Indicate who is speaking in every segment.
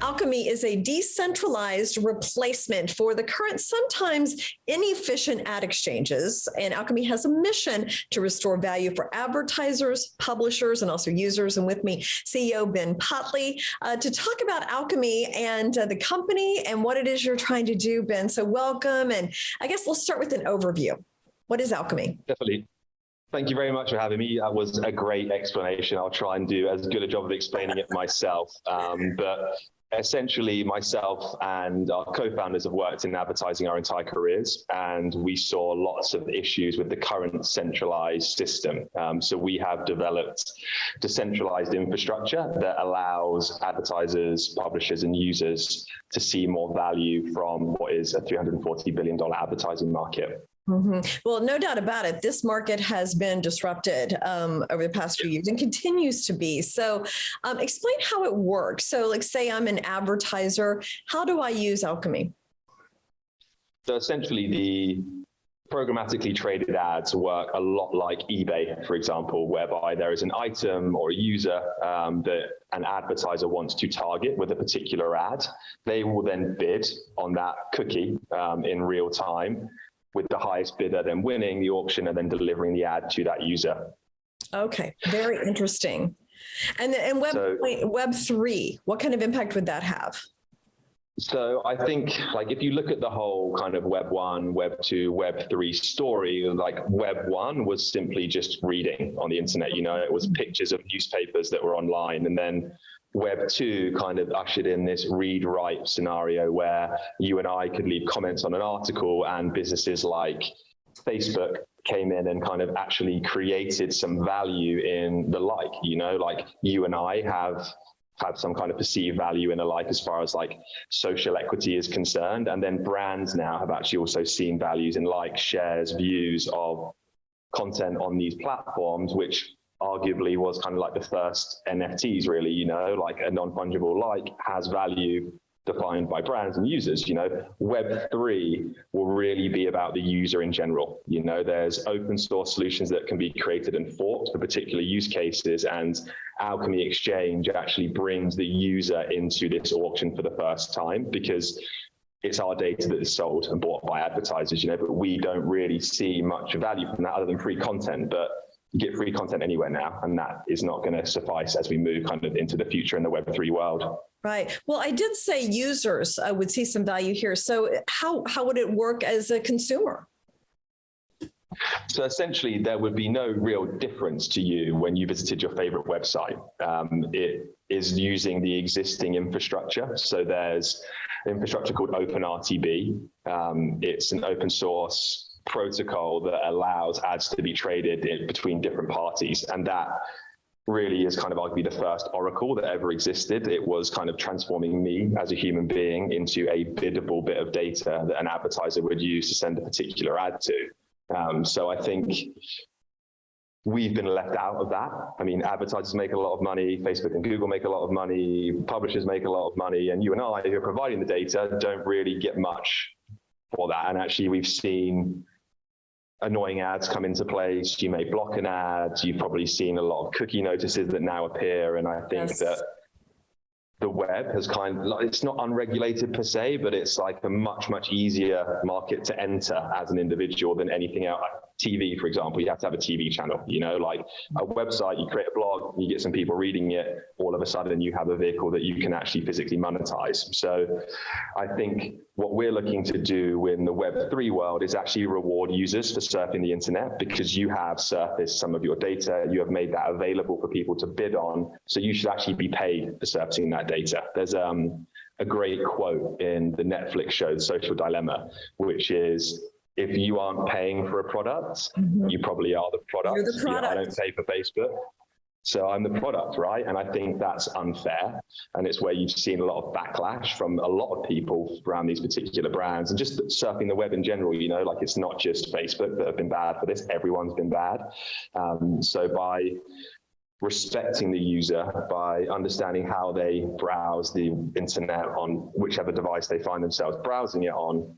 Speaker 1: Alkimi is a decentralized replacement for the current, sometimes inefficient ad exchanges. And Alkimi has a mission to restore value for advertisers, publishers, and also users. And with me, CEO Ben Putley, to talk about Alkimi and the company and what it is you're trying to do, Ben. So welcome. And I guess let's start with an overview. What is Alkimi?
Speaker 2: Definitely. Thank you very much for having me. That was a great explanation. I'll try and do as good a job of explaining it myself. But essentially, myself and our co-founders have worked in advertising our entire careers, and we saw lots of issues with the current centralized system. So we have developed decentralized infrastructure that allows advertisers, publishers, and users to see more value from what is a $340 billion advertising market.
Speaker 1: Mm-hmm. Well, no doubt about it. This market has been disrupted over the past few years and continues to be. So explain how it works. So like say I'm an advertiser, how do I use Alkimi?
Speaker 2: So essentially the programmatically traded ads work a lot like eBay, for example, whereby there is an item or a user that an advertiser wants to target with a particular ad. They will then bid on that cookie in real time, with the highest bidder then winning the auction and then delivering the ad to that user.
Speaker 1: Okay, very interesting. And Web3, what kind of impact would that have?
Speaker 2: So I think like if you look at the whole kind of Web 1, Web 2, Web 3 story, like Web 1 was simply just reading on the internet, you know, it was pictures of newspapers that were online, and then Web 2 kind of ushered in this read-write scenario where you and I could leave comments on an article, and businesses like Facebook came in and kind of actually created some value in the like, you know, like you and I have some kind of perceived value in a like as far as like social equity is concerned. And then brands now have actually also seen values in like shares, views of content on these platforms, which arguably was kind of like the first NFTs really, you know, like a non-fungible like has value defined by brands and users. You know, Web3 will really be about the user in general. You know, there's open source solutions that can be created and forked for particular use cases, and Alkimi Exchange actually brings the user into this auction for the first time because it's our data that is sold and bought by advertisers, you know, but we don't really see much value from that other than free content. But you get free content anywhere now, and that is not going to suffice as we move kind of into the future in the Web3 world.
Speaker 1: Right. Well, I did say users would see some value here. So how would it work as a consumer?
Speaker 2: So essentially, there would be no real difference to you when you visited your favorite website. It is using the existing infrastructure. So there's infrastructure called OpenRTB. It's an open source protocol that allows ads to be traded between different parties, and that really is kind of arguably the first oracle that ever existed. It was kind of transforming me as a human being into a biddable bit of data that an advertiser would use to send a particular ad to. So I think we've been left out of that. I mean, advertisers make a lot of money, Facebook and Google make a lot of money, publishers make a lot of money, and you and I who are providing the data don't really get much for that. And actually we've seen annoying ads come into place. You may block an ad. You've probably seen a lot of cookie notices that now appear. And I think that the web has kind of, it's not unregulated per se, but it's like a much, much easier market to enter as an individual than anything else. Like TV, for example, you have to have a TV channel, you know, like a website, you create a blog, you get some people reading it, all of a sudden you have a vehicle that you can actually physically monetize. So I think what we're looking to do in the Web3 world is actually reward users for surfing the internet, because you have surfaced some of your data, you have made that available for people to bid on. So you should actually be paid for surfacing that data. There's a great quote in the Netflix show, The Social Dilemma, which is, if you aren't paying for a product, you probably are the product.
Speaker 1: You're the product.
Speaker 2: I don't pay for Facebook, so I'm the product, right? And I think that's unfair. And it's where you've seen a lot of backlash from a lot of people around these particular brands and just surfing the web in general, you know, like it's not just Facebook that have been bad for this, everyone's been bad. So by respecting the user, by understanding how they browse the internet on whichever device they find themselves browsing it on,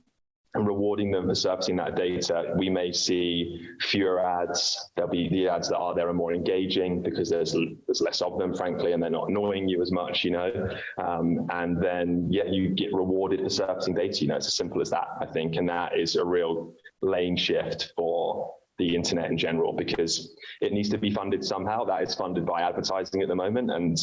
Speaker 2: and rewarding them for surfacing that data, we may see fewer ads. There'll be the ads that are there are more engaging because there's less of them, frankly, and they're not annoying you as much, and then you get rewarded for surfacing data. It's as simple as that, I think, and that is a real lane shift for the internet in general, because it needs to be funded somehow. That is funded by advertising at the moment, and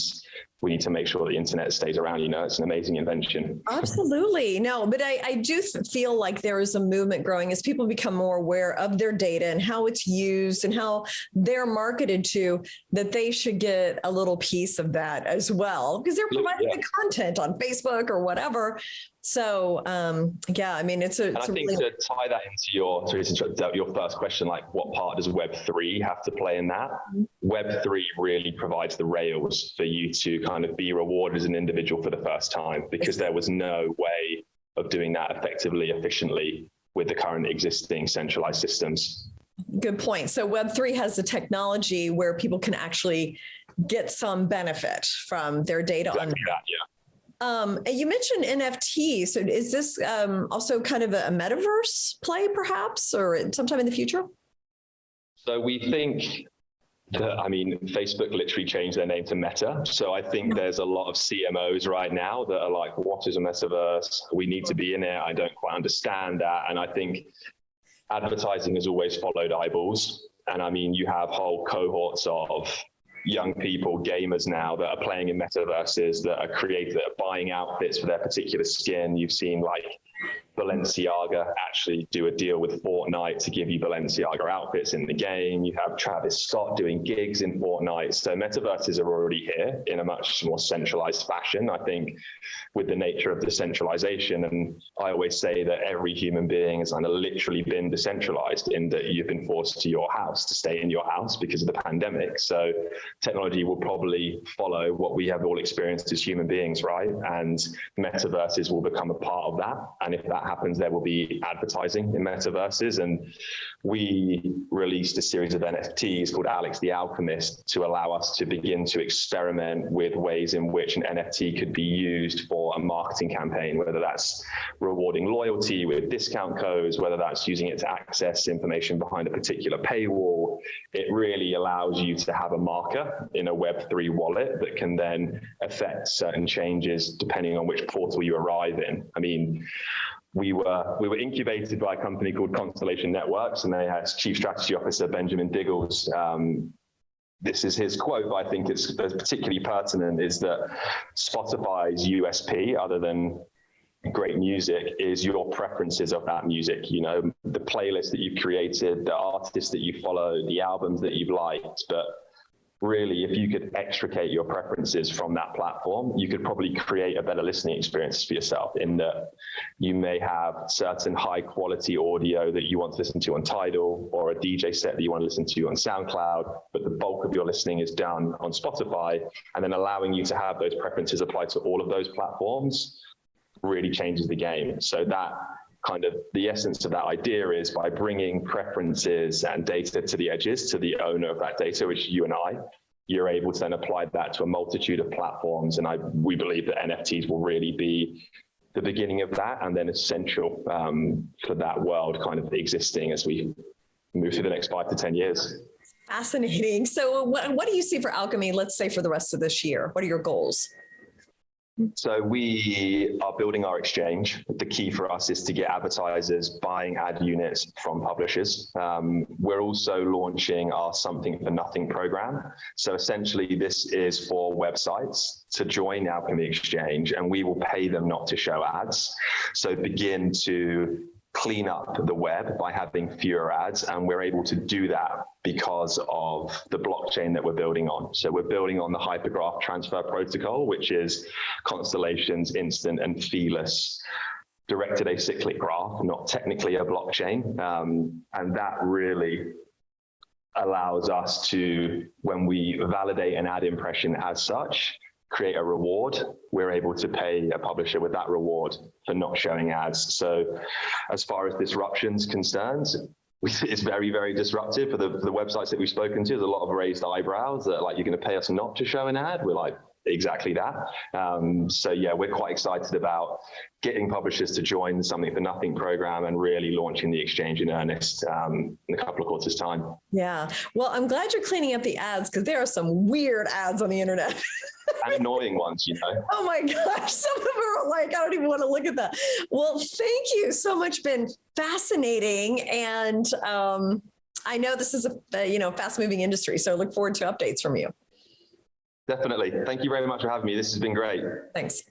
Speaker 2: we need to make sure the internet stays around. It's an amazing invention.
Speaker 1: Absolutely. No, but I do feel like there is a movement growing as people become more aware of their data and how it's used and how they're marketed to, that they should get a little piece of that as well, because they're providing the content on Facebook or whatever. So, it's a.
Speaker 2: And I think to tie that into your first question, like what part does Web3 have to play in that? Web3 really provides the rails for you to kind of be rewarded as an individual for the first time, because there was no way of doing that effectively, efficiently with the current existing centralized systems.
Speaker 1: Good point. So Web3 has the technology where people can actually get some benefit from their data.
Speaker 2: Exactly that, yeah.
Speaker 1: You mentioned NFT. So is this also kind of a metaverse play, perhaps, or sometime in the future?
Speaker 2: So we think that, Facebook literally changed their name to Meta. So I think there's a lot of CMOs right now that are like, what is a metaverse? We need to be in it. I don't quite understand that. And I think advertising has always followed eyeballs. And you have whole cohorts of young people, gamers now, that are playing in metaverses, that are creating, that are buying outfits for their particular skin. You've seen like Balenciaga actually do a deal with Fortnite to give you Balenciaga outfits in the game. You have Travis Scott doing gigs in Fortnite. So metaverses are already here in a much more centralized fashion, I think, with the nature of decentralization. And I always say that every human being has kind of literally been decentralized, in that you've been forced to your house, to stay in your house because of the pandemic. So technology will probably follow what we have all experienced as human beings, right? And metaverses will become a part of that. And if that happens, there will be advertising in metaverses. And we released a series of NFTs called Alex the Alchemist to allow us to begin to experiment with ways in which an NFT could be used for a marketing campaign, whether that's rewarding loyalty with discount codes, whether that's using it to access information behind a particular paywall. It really allows you to have a marker in a Web3 wallet that can then affect certain changes depending on which portal you arrive in. We were incubated by a company called Constellation Networks, and they had Chief Strategy Officer Benjamin Diggles. This is his quote, but I think it's particularly pertinent, is that Spotify's USP, other than great music, is your preferences of that music. The playlist that you've created, the artists that you follow, the albums that you've liked. But really, if you could extricate your preferences from that platform, you could probably create a better listening experience for yourself, in that you may have certain high quality audio that you want to listen to on Tidal, or a DJ set that you want to listen to on SoundCloud, but the bulk of your listening is done on Spotify. And then allowing you to have those preferences applied to all of those platforms really changes the game. So that kind of the essence of that idea is, by bringing preferences and data to the edges, to the owner of that data, which you and I, you're able to then apply that to a multitude of platforms. And we believe that NFTs will really be the beginning of that, and then essential for that world kind of existing as we move through the next 5 to 10 years.
Speaker 1: Fascinating. So what do you see for Alkimi, let's say, for the rest of this year? What are your goals?
Speaker 2: So we are building our exchange. The key for us is to get advertisers buying ad units from publishers. We're also launching our Something for Nothing program. So essentially, this is for websites to join Alkimi Exchange, and we will pay them not to show ads. So begin to clean up the web by having fewer ads, and we're able to do that because of the blockchain that we're building on. So we're building on the hypergraph transfer protocol, which is Constellation's instant and feeless directed acyclic graph, not technically a blockchain. And that really allows us to, when we validate an ad impression as such, create a reward. We're able to pay a publisher with that reward for not showing ads. So as far as disruption's concerned, it's very, very disruptive for the websites that we've spoken to. There's a lot of raised eyebrows that are like, you're going to pay us not to show an ad? We're like, exactly that. So yeah, we're quite excited about getting publishers to join the Something for Nothing program and really launching the exchange in earnest in a couple of quarters' time.
Speaker 1: Yeah. Well, I'm glad you're cleaning up the ads because there are some weird ads on the internet.
Speaker 2: And annoying ones, you know.
Speaker 1: Oh my gosh, some of them are like, I don't even want to look at that. Well, thank you so much, Ben. Fascinating. And I know this is a fast-moving industry, so I look forward to updates from you.
Speaker 2: Definitely. Thank you very much for having me. This has been great.
Speaker 1: Thanks.